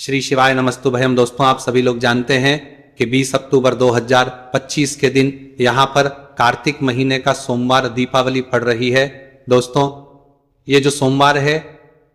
श्री शिवाय नमस्तुभयम। दोस्तों, आप सभी लोग जानते हैं कि 20 अक्टूबर 2025 के दिन यहाँ पर कार्तिक महीने का सोमवार दीपावली पड़ रही है। दोस्तों, ये जो सोमवार है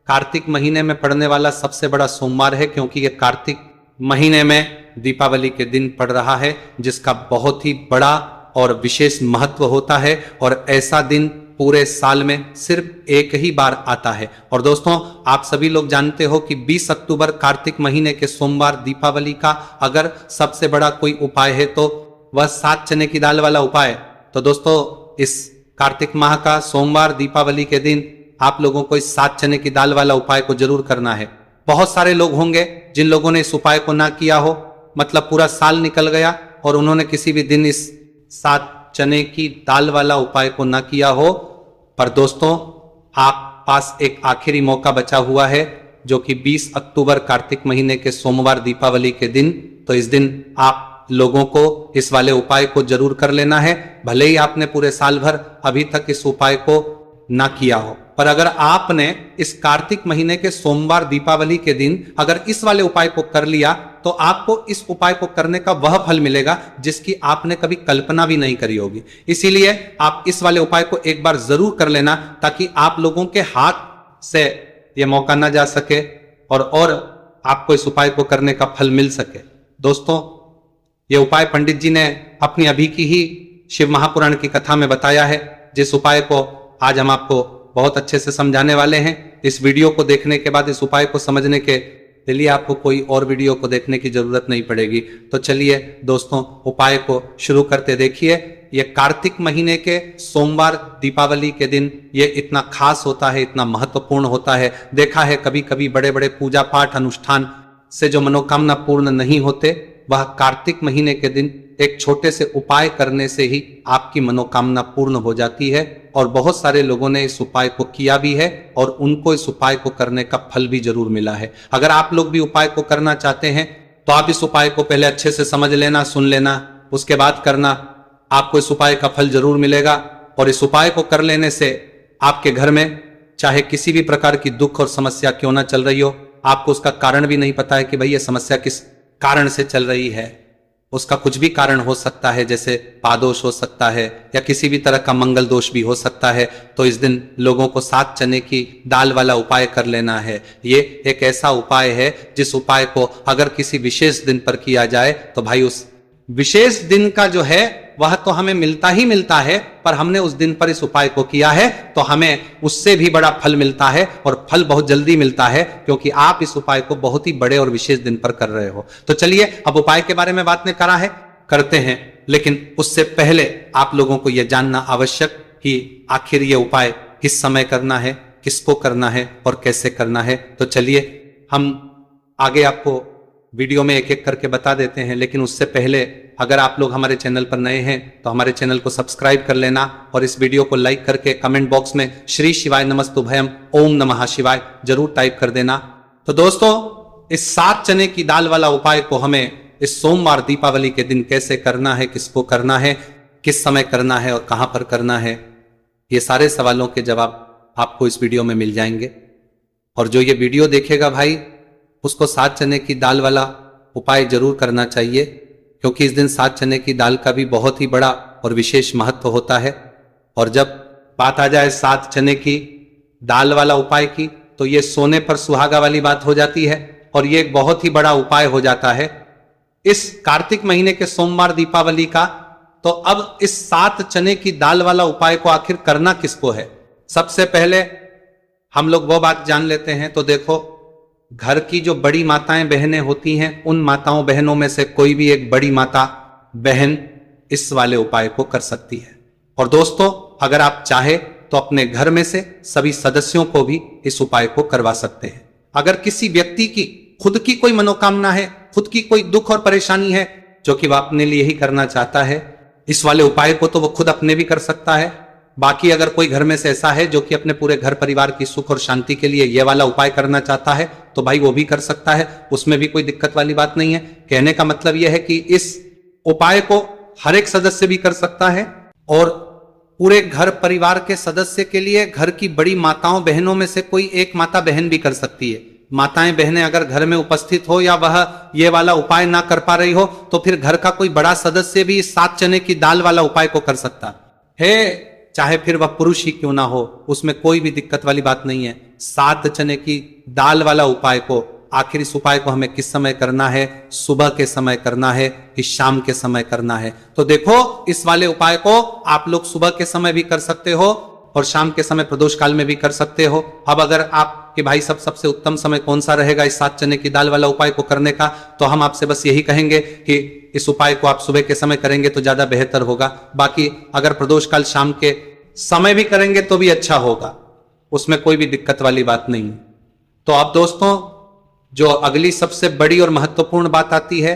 कार्तिक महीने में पड़ने वाला सबसे बड़ा सोमवार है, क्योंकि ये कार्तिक महीने में दीपावली के दिन पड़ रहा है, जिसका बहुत ही बड़ा और विशेष महत्व होता है। और ऐसा दिन पूरे साल में सिर्फ एक ही बार आता है। और दोस्तों, आप सभी लोग जानते हो कि 20 अक्टूबर कार्तिक महीने के सोमवार दीपावली का अगर सबसे बड़ा कोई उपाय है तो वह 7 चने की दाल वाला उपाय। तो दोस्तों, इस कार्तिक माह का सोमवार दीपावली के दिन आप लोगों को इस 7 चने की दाल वाला उपाय को जरूर करना है। बहुत सारे लोग होंगे जिन लोगों ने इस उपाय को ना किया हो, मतलब पूरा साल निकल गया और उन्होंने किसी भी दिन इस 7 चने की दाल वाला उपाय को ना किया हो। पर दोस्तों, आप पास एक आखिरी मौका बचा हुआ है, जो कि 20 अक्टूबर कार्तिक महीने के सोमवार दीपावली के दिन। तो इस दिन आप लोगों को इस वाले उपाय को जरूर कर लेना है, भले ही आपने पूरे साल भर अभी तक इस उपाय को ना किया हो। पर अगर आपने इस कार्तिक महीने के सोमवार दीपावली के दिन अगर इस वाले उपाय को कर लिया तो आपको इस उपाय को करने का वह फल मिलेगा जिसकी आपने कभी कल्पना भी नहीं करी होगी। इसीलिए आप इस वाले उपाय को एक बार जरूर कर लेना, ताकि आप लोगों के हाथ से यह मौका ना जा सके और आपको इस उपाय को करने का फल मिल सके। दोस्तों, यह उपाय पंडित जी ने अपनी अभी की ही शिव महापुराण की कथा में बताया है, जिस उपाय को आज हम आपको बहुत अच्छे से समझाने वाले हैं। इस वीडियो को देखने के बाद इस उपाय को समझने के लिए आपको कोई और वीडियो को देखने की जरूरत नहीं पड़ेगी। तो चलिए दोस्तों, उपाय को शुरू करते। देखिए, यह कार्तिक महीने के सोमवार दीपावली के दिन ये इतना खास होता है, इतना महत्वपूर्ण होता है। देखा है कभी कभी बड़े बड़े पूजा पाठ अनुष्ठान से जो मनोकामना पूर्ण नहीं होते, वह कार्तिक महीने के दिन एक छोटे से उपाय करने से ही आपकी मनोकामना पूर्ण हो जाती है। और बहुत सारे लोगों ने इस उपाय को किया भी है और उनको इस उपाय को करने का फल भी जरूर मिला है। अगर आप लोग भी उपाय को करना चाहते हैं तो आप इस उपाय को पहले अच्छे से समझ लेना, सुन लेना, उसके बाद करना। आपको इस उपाय का फल जरूर मिलेगा। और इस उपाय को कर लेने से आपके घर में चाहे किसी भी प्रकार की दुख और समस्या क्यों ना चल रही हो, आपको उसका कारण भी नहीं पता है कि भाई ये समस्या किस कारण से चल रही है, उसका कुछ भी कारण हो सकता है, जैसे पादोष हो सकता है या किसी भी तरह का मंगल दोष भी हो सकता है। तो इस दिन लोगों को 7 चने की दाल वाला उपाय कर लेना है। ये एक ऐसा उपाय है जिस उपाय को अगर किसी विशेष दिन पर किया जाए तो भाई उस विशेष दिन का जो है वह तो हमें मिलता ही मिलता है, पर हमने उस दिन पर इस उपाय को किया है तो हमें उससे भी बड़ा फल मिलता है, और फल बहुत जल्दी मिलता है, क्योंकि आप इस उपाय को बहुत ही बड़े और विशेष दिन पर कर रहे हो। तो चलिए, अब उपाय के बारे में बात ने करा है, करते हैं। लेकिन उससे पहले आप लोगों को यह जानना आवश्यक कि आखिर ये उपाय किस समय करना है, किसको करना है और कैसे करना है। तो चलिए, हम आगे आपको वीडियो में एक एक करके बता देते हैं। लेकिन उससे पहले अगर आप लोग हमारे चैनल पर नए हैं तो हमारे चैनल को सब्सक्राइब कर लेना, और इस वीडियो को लाइक करके कमेंट बॉक्स में श्री शिवाय नमस्तुभयम ओम नमः शिवाय जरूर टाइप कर देना। तो दोस्तों, इस 7 चने की दाल वाला उपाय को हमें इस सोमवार दीपावली के दिन कैसे करना है, किसको करना है, किस समय करना है और कहां पर करना है, ये सारे सवालों के जवाब आपको इस वीडियो में मिल जाएंगे। और जो ये वीडियो देखेगा भाई, उसको 7 चने की दाल वाला उपाय जरूर करना चाहिए, क्योंकि इस दिन 7 चने की दाल का भी बहुत ही बड़ा और विशेष महत्व होता है। और जब बात आ जाए 7 चने की दाल वाला उपाय की, तो ये सोने पर सुहागा वाली बात हो जाती है, और ये एक बहुत ही बड़ा उपाय हो जाता है इस कार्तिक महीने के सोमवार दीपावली का। तो अब इस 7 चने की दाल वाला उपाय को आखिर करना किसको है, सबसे पहले हम लोग वो बात जान लेते हैं। तो देखो, घर की जो बड़ी माताएं बहनें होती हैं, उन माताओं बहनों में से कोई भी एक बड़ी माता बहन इस वाले उपाय को कर सकती है। और दोस्तों, अगर आप चाहे तो अपने घर में से सभी सदस्यों को भी इस उपाय को करवा सकते हैं। अगर किसी व्यक्ति की खुद की कोई मनोकामना है, खुद की कोई दुख और परेशानी है जो कि वह अपने लिए ही करना चाहता है, इस वाले उपाय को तो वो खुद अपने भी कर सकता है। बाकी अगर कोई घर में से ऐसा है जो कि अपने पूरे घर परिवार की सुख और शांति के लिए यह वाला उपाय करना चाहता है, तो भाई वो भी कर सकता है, उसमें भी कोई दिक्कत वाली बात नहीं है। कहने का मतलब यह है कि इस उपाय को हर एक सदस्य भी कर सकता है, और पूरे घर परिवार के सदस्य के लिए घर की बड़ी माताओं बहनों में से कोई एक माता बहन भी कर सकती है। माताएं बहनें अगर घर में उपस्थित हो या वह ये वाला उपाय ना कर पा रही हो तो फिर घर का कोई बड़ा सदस्य भी इस 7 चने की दाल वाला उपाय को कर सकता है, चाहे फिर वह पुरुष ही क्यों ना हो, उसमें कोई भी दिक्कत वाली बात नहीं है। 7 चने की दाल वाला उपाय को, आखिर इस उपाय को हमें किस समय करना है? सुबह के समय करना है कि शाम के समय करना है? तो देखो, इस वाले उपाय को आप लोग सुबह के समय भी कर सकते हो और शाम के समय प्रदोष काल में भी कर सकते हो। अब अगर आपके भाई सबसे उत्तम समय कौन सा रहेगा इस 7 चने की दाल वाला उपाय को करने का, तो हम आपसे बस यही कहेंगे कि इस उपाय को आप सुबह के समय करेंगे तो ज्यादा बेहतर होगा। बाकी अगर प्रदोष काल शाम के समय भी करेंगे तो भी अच्छा होगा, उसमें कोई भी दिक्कत वाली बात नहीं। तो अब दोस्तों, जो अगली सबसे बड़ी और महत्वपूर्ण बात आती है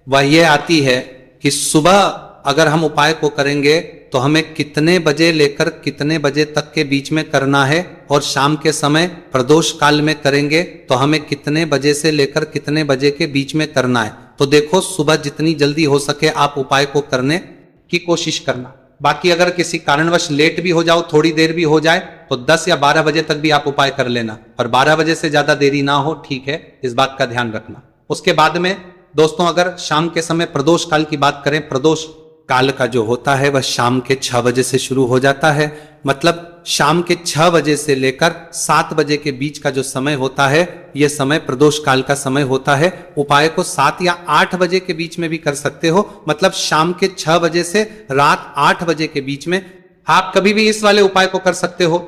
वह यह आती है कि सुबह अगर हम उपाय को करेंगे तो हमें कितने बजे लेकर कितने बजे तक के बीच में करना है, और शाम के समय प्रदोष काल में करेंगे तो हमें कितने बजे से लेकर कितने बजे के बीच में करना है। तो देखो, सुबह जितनी जल्दी हो सके आप उपाय को करने की कोशिश करना। बाकी अगर किसी कारणवश लेट भी हो जाओ, थोड़ी देर भी हो जाए, तो 10 या 12 बजे तक भी आप उपाय कर लेना, और 12 बजे से ज्यादा देरी ना हो, ठीक है? इस बात का ध्यान रखना। उसके बाद में दोस्तों, अगर शाम के समय प्रदोष काल की बात करें, प्रदोष काल का जो होता है वह शाम के 6 बजे से शुरू हो जाता है। मतलब शाम के 6 बजे से लेकर 7 बजे के बीच का जो समय होता है, यह समय प्रदोष काल का समय होता है। उपाय को 7 या 8 बजे के बीच में भी कर सकते हो, मतलब शाम के 6 बजे से रात 8 बजे के बीच में आप कभी भी इस वाले उपाय को कर सकते हो,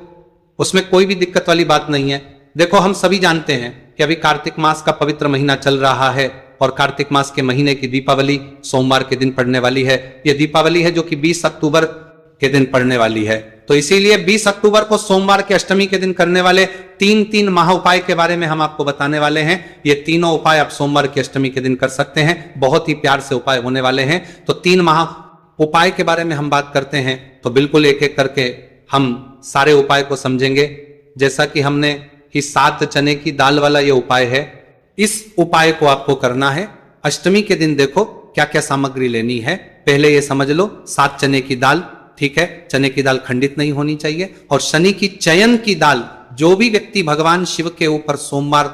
उसमें कोई भी दिक्कत वाली बात नहीं है। देखो, हम सभी जानते हैं कि अभी कार्तिक मास का पवित्र महीना चल रहा है और कार्तिक मास के महीने की दीपावली सोमवार के दिन पड़ने वाली है। यह दीपावली है जो कि 20 अक्टूबर के दिन पड़ने वाली है। तो इसीलिए 20 अक्टूबर को सोमवार के अष्टमी के दिन करने वाले 3 महा उपाय के बारे में हम आपको बताने वाले हैं। ये तीनों उपाय आप सोमवार की अष्टमी के दिन कर सकते हैं, बहुत ही प्यार से उपाय होने वाले हैं। तो 3 महा उपाय के बारे में हम बात करते हैं, तो बिल्कुल एक एक करके हम सारे उपाय को समझेंगे। जैसा कि हमने कि 7 चने की दाल वाला ये उपाय है, इस उपाय को आपको करना है अष्टमी के दिन। देखो क्या क्या सामग्री लेनी है, पहले ये समझ लो। 7 चने की दाल, ठीक है? चने की दाल खंडित नहीं होनी चाहिए। और शनि की चयन की दाल, जो भी व्यक्ति भगवान शिव के ऊपर सोमवार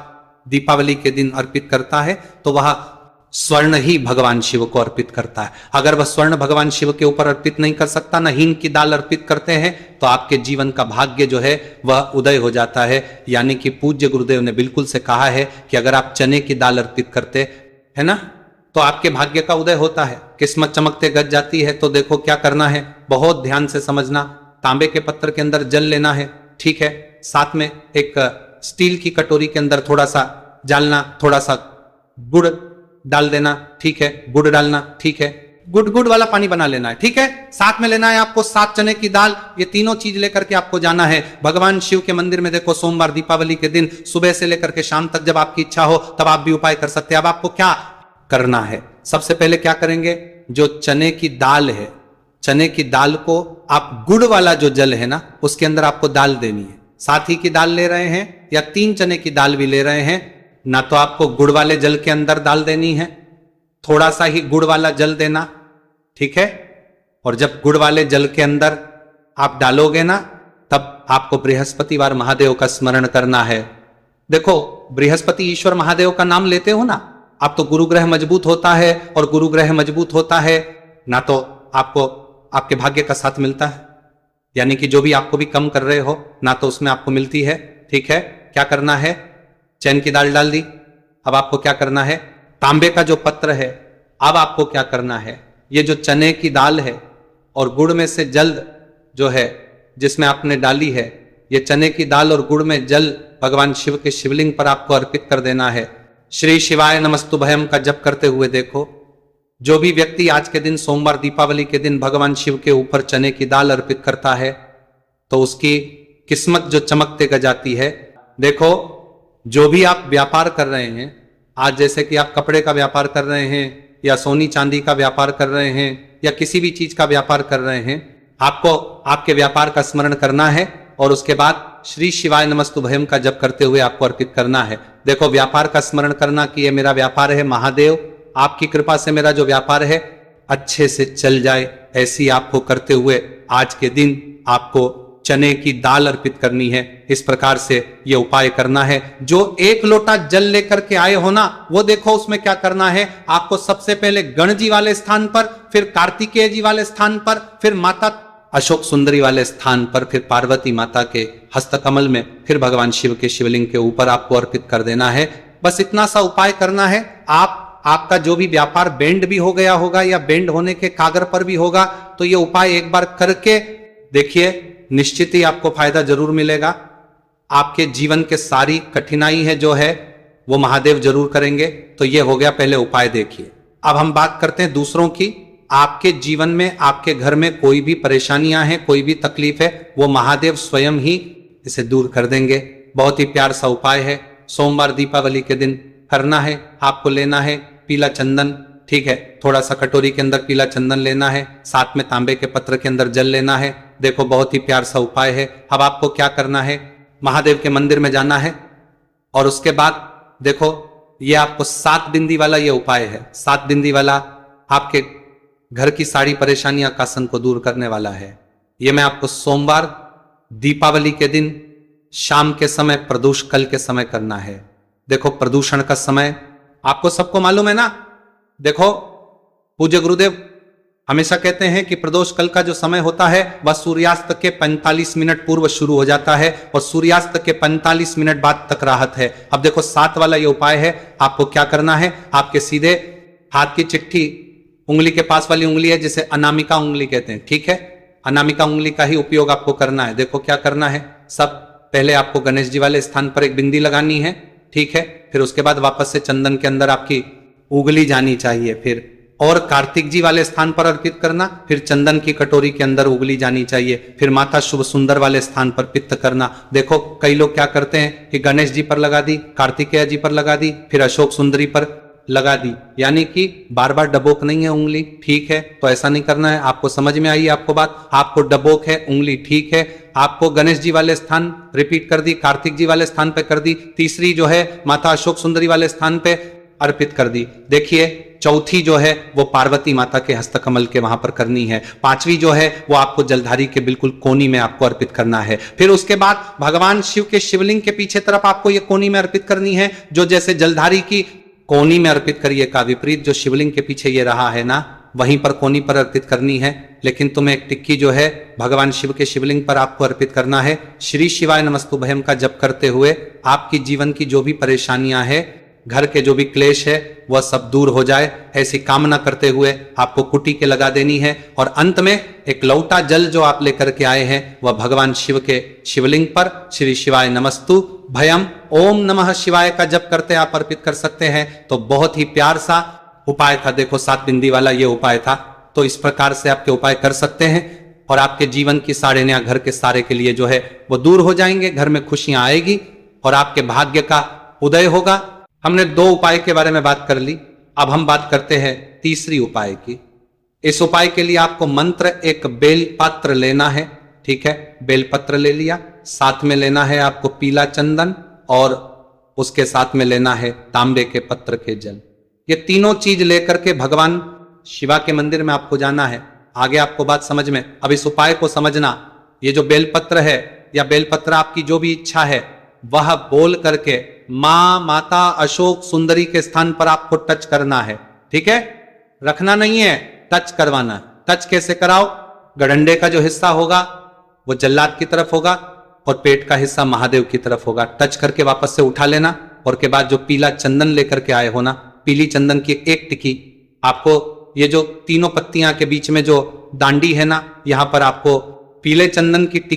दीपावली के दिन अर्पित करता है तो वह स्वर्ण ही भगवान शिव को अर्पित करता है। अगर वह स्वर्ण भगवान शिव के ऊपर अर्पित नहीं कर सकता, न हीन की दाल अर्पित करते हैं, तो आपके जीवन का भाग्य जो है वह उदय हो जाता है। यानी कि पूज्य गुरुदेव ने बिल्कुल से कहा है कि अगर आप चने की दाल अर्पित करते है ना, तो आपके भाग्य का उदय होता है, किस्मत चमकते गज जाती है। तो देखो क्या करना है, बहुत ध्यान से समझना। तांबे के पत्थर के अंदर जल लेना है, ठीक है? साथ में एक स्टील की कटोरी के अंदर थोड़ा सा डालना, थोड़ा सा गुड़ डाल देना, ठीक है? गुड़ डालना, ठीक है? गुड़ वाला पानी बना लेना है, ठीक है? साथ में लेना है आपको 7 चने की दाल। ये तीनों चीज लेकर के आपको जाना है भगवान शिव के मंदिर में। देखो, सोमवार दीपावली के दिन सुबह से लेकर के शाम तक जब आपकी इच्छा हो तब आप भी उपाय कर सकते हैं। अब आपको क्या करना है, सबसे पहले क्या करेंगे, जो चने की दाल है, चने की दाल को आप गुड़ वाला जो जल है ना, उसके अंदर आपको दाल देनी है। साथ ही की दाल ले रहे हैं या 3 चने की दाल भी ले रहे हैं ना, तो आपको गुड़ वाले जल के अंदर दाल देनी है, थोड़ा सा ही गुड़ वाला जल देना, ठीक है? और जब गुड़ वाले जल के अंदर आप डालोगे ना, तब आपको बृहस्पतिवार महादेव का स्मरण करना है। देखो, बृहस्पति ईश्वर महादेव का नाम लेते हो ना आप, तो गुरु ग्रह मजबूत होता है, और गुरु ग्रह मजबूत होता है ना तो आपको आपके भाग्य का साथ मिलता है। यानी कि जो भी आपको भी कम कर रहे हो ना, तो उसमें आपको मिलती है, ठीक है? क्या करना है, चैन की दाल डाल दी। अब आपको क्या करना है, तांबे का जो पत्र है, अब आपको क्या करना है, ये जो चने की दाल है और गुड़ में से जल जो है जिसमें आपने डाली है, ये चने की दाल और गुड़ में जल भगवान शिव के शिवलिंग पर आपको अर्पित कर देना है। श्री शिवाय नमस्तुभयम का जप करते हुए देखो, जो भी व्यक्ति आज के दिन सोमवार दीपावली के दिन भगवान शिव के ऊपर चने की दाल अर्पित करता है तो उसकी किस्मत जो चमकते ग जाती है। देखो, जो भी आप व्यापार कर रहे हैं आज, जैसे कि आप कपड़े का व्यापार कर रहे हैं या सोनी चांदी का व्यापार कर रहे हैं या किसी भी चीज का व्यापार कर रहे हैं, आपको आपके व्यापार का स्मरण करना है और उसके बाद श्री शिवाय नमस्तुभयम का जप करते हुए आपको अर्पित करना है। देखो, व्यापार का स्मरण करना कि ये मेरा व्यापार है, महादेव आपकी कृपा से मेरा जो व्यापार है अच्छे से चल जाए, ऐसी आपको करते हुए आज के दिन आपको चने की दाल अर्पित करनी है। इस प्रकार से ये उपाय करना है। जो 1 लोटा जल लेकर के आए हो ना, वो देखो उसमें क्या करना है। आपको सबसे पहले गण जी वाले स्थान पर, फिर कार्तिकेय जी वाले स्थान पर, फिर माता अशोक सुंदरी वाले स्थान पर, फिर पार्वती माता के हस्तकमल में, फिर भगवान शिव के शिवलिंग के ऊपर आपको अर्पित कर देना है। बस इतना सा उपाय करना है। आपका जो भी व्यापार बेंड भी हो गया होगा या बेंड होने के कागर पर भी होगा, तो ये उपाय एक बार करके देखिए, निश्चित ही आपको फायदा जरूर मिलेगा। आपके जीवन के सारी कठिनाई है जो है वो महादेव जरूर करेंगे। तो ये हो गया पहले उपाय। देखिए अब हम बात करते हैं दूसरों की। आपके जीवन में, आपके घर में कोई भी परेशानियां हैं, कोई भी तकलीफ है, वो महादेव स्वयं ही इसे दूर कर देंगे। बहुत ही प्यार सा उपाय है। सोमवार दीपावली के दिन करना है। आपको लेना है पीला चंदन, ठीक है, थोड़ा सा कटोरी के अंदर पीला चंदन लेना है, साथ में तांबे के पत्र के अंदर जल लेना है। देखो बहुत ही प्यार सा उपाय है। अब आपको क्या करना है, महादेव के मंदिर में जाना है और उसके बाद देखो ये आपको 7 बिंदी वाला ये उपाय है। 7 बिंदी वाला आपके घर की सारी परेशानियां कासन को दूर करने वाला है। ये मैं आपको सोमवार दीपावली के दिन शाम के समय, प्रदोष कल के समय करना है। देखो प्रदूषण का समय आपको सबको मालूम है ना। देखो पूज्य गुरुदेव हमेशा कहते हैं कि प्रदोष कल का जो समय होता है वह सूर्यास्त के 45 मिनट पूर्व शुरू हो जाता है और सूर्यास्त के 45 मिनट बाद तक राहत है। अब देखो 7 वाला ये उपाय है। आपको क्या करना है, आपके सीधे हाथ की चिट्ठी उंगली के पास वाली उंगली है जिसे अनामिका उंगली कहते हैं, ठीक है, अनामिका उंगली का ही उपयोग आपको करना है। देखो क्या करना है, सब पहले आपको गणेश जी वाले स्थान पर एक बिंदी लगानी है, ठीक है, फिर उसके बाद वापस से चंदन के अंदर आपकी उंगली जानी चाहिए, फिर और कार्तिक जी वाले स्थान पर अर्पित करना, फिर चंदन की कटोरी के अंदर उंगली जानी चाहिए, फिर माता शुभ सुंदर वाले स्थान पर पित्त करना। देखो कई लोग क्या करते हैं कि गणेश जी पर लगा दी, कार्तिकेय जी पर लगा दी, फिर अशोक सुंदरी पर लगा दी, यानी कि बार बार डबोक नहीं है उंगली, ठीक है, तो ऐसा नहीं करना है। आपको समझ में आई आपको बात, आपको डबोक है उंगली, ठीक है। आपको गणेश जी वाले स्थान रिपीट कर दी, कार्तिक जी वाले स्थान पे कर दी, तीसरी जो है माता अशोक सुंदरी वाले स्थान पे अर्पित कर दी। देखिए चौथी जो है वो पार्वती माता के हस्तकमल के वहां पर करनी है। 5वीं जो है वो आपको जलधारी के बिल्कुल कोनी में आपको अर्पित करना है। फिर उसके बाद भगवान शिव के शिवलिंग के पीछे तरफ आपको ये कोनी में अर्पित करनी है, जो जैसे जलधारी की कोनी में अर्पित करिए का विपरीत जो शिवलिंग के पीछे ये रहा है ना, वहीं पर कोनी पर अर्पित करनी है। लेकिन तुम्हें एक टिक्की जो है भगवान शिव के शिवलिंग पर आपको अर्पित करना है। श्री शिवाय नमस्तुभयम का जप करते हुए आपकी जीवन की जो भी परेशानियां हैं, घर के जो भी क्लेश है वह सब दूर हो जाए, ऐसी कामना करते हुए आपको कुटी के लगा देनी है। और अंत में एक लौटा जल जो आप लेकर के आए हैं वह भगवान शिव के शिवलिंग पर श्री शिवाय नमस्तु भयम ओम नमः शिवाय का जप करते आप अर्पित कर सकते हैं। तो बहुत ही प्यार सा उपाय था। देखो 7 बिंदी वाला ये उपाय था। तो इस प्रकार से आपके उपाय कर सकते हैं और आपके जीवन की सारे नया घर के सारे के लिए जो है वो दूर हो जाएंगे, घर में खुशियां आएगी और आपके भाग्य का उदय होगा। हमने 2 उपाय के बारे में बात कर ली, अब हम बात करते हैं तीसरी उपाय की। इस उपाय के लिए आपको मंत्र एक बेलपत्र लेना है, ठीक है, बेलपत्र ले लिया, साथ में लेना है आपको पीला चंदन और उसके साथ में लेना है तांबे के पत्र के जल। ये तीनों चीज लेकर के भगवान शिवा के मंदिर में आपको जाना है। आगे आपको बात समझ में। अब इस उपाय को समझना, ये जो बेलपत्र है या बेलपत्र आपकी जो भी इच्छा है वह बोल करके मां माता अशोक सुंदरी के स्थान पर आपको टच करना है, ठीक है, रखना नहीं है, टच करवाना। टच कैसे कराओ, गडंडे का जो हिस्सा होगा वो जल्लाद की तरफ होगा और पेट का हिस्सा महादेव की तरफ होगा। टच करके वापस से उठा लेना और के बाद जो पीला चंदन लेकर के आए हो ना, पीली चंदन की एक टिकी आपको, ये जो तीनों पत्तियां के बीच में जो दांडी है ना, यहां पर आपको पीले चंदन की टिकी